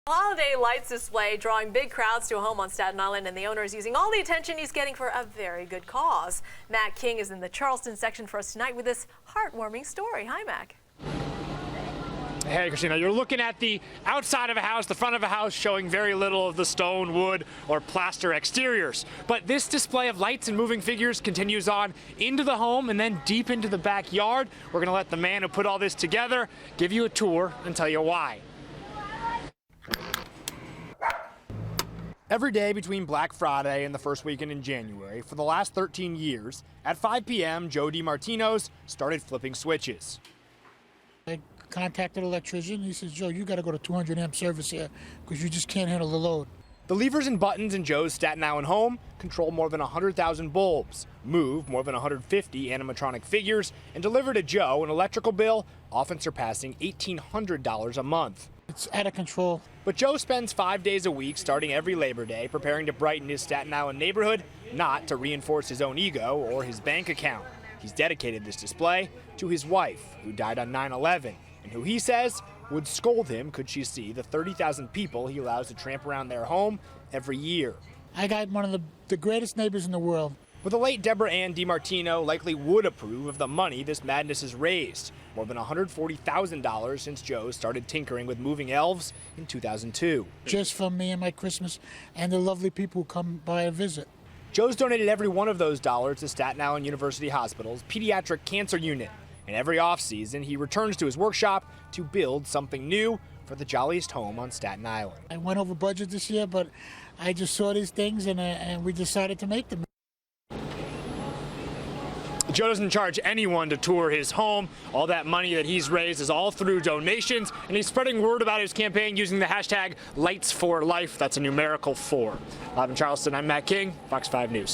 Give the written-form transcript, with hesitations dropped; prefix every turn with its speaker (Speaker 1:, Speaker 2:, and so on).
Speaker 1: Holiday lights display drawing big crowds to a home on Staten Island, and the owner is using all the attention he's getting for a very good cause. Mac King is in the Charleston section for us tonight with this heartwarming story. Hi, Mac.
Speaker 2: Hey, Christina, you're looking at the outside of a house, the front of a house, showing very little of the stone, wood, or plaster exteriors. But this display of lights and moving figures continues on into the home and then deep into the backyard. We're going to let the man who put all this together give you a tour and tell you why. Every day between Black Friday and the first weekend in January, for the last 13 years, at 5 p.m., Joe Dimartino's started flipping switches.
Speaker 3: I contacted an electrician. He says, Joe, you got to go to 200 amp service here because you just can't handle the load.
Speaker 2: The levers and buttons in Joe's Staten Island home control more than 100,000 bulbs, move more than 150 animatronic figures, and deliver to Joe an electrical bill often surpassing $1,800 a month.
Speaker 3: It's out of control.
Speaker 2: But Joe spends 5 days a week, starting every Labor Day, preparing to brighten his Staten Island neighborhood, not to reinforce his own ego or his bank account. He's dedicated this display to his wife, who died on 9/11, and who he says would scold him could she see the 30,000 people he allows to tramp around their home every year.
Speaker 3: I got one of the greatest neighbors in the world.
Speaker 2: But the late Deborah Ann Dimartino likely would approve of the money this madness has raised, more than $140,000 since Joe started tinkering with moving elves in 2002.
Speaker 3: Just for me and my Christmas and the lovely people who come by and visit.
Speaker 2: Joe's donated every one of those dollars to Staten Island University Hospital's pediatric cancer unit. And every off-season, he returns to his workshop to build something new for the jolliest home on Staten Island.
Speaker 3: I went over budget this year, but I just saw these things and we decided to make them.
Speaker 2: Joe doesn't charge anyone to tour his home. All that money that he's raised is all through donations, and he's spreading word about his campaign using the hashtag Lights for Life. That's a numerical 4. Live in Charleston, I'm Matt King, Fox 5 News.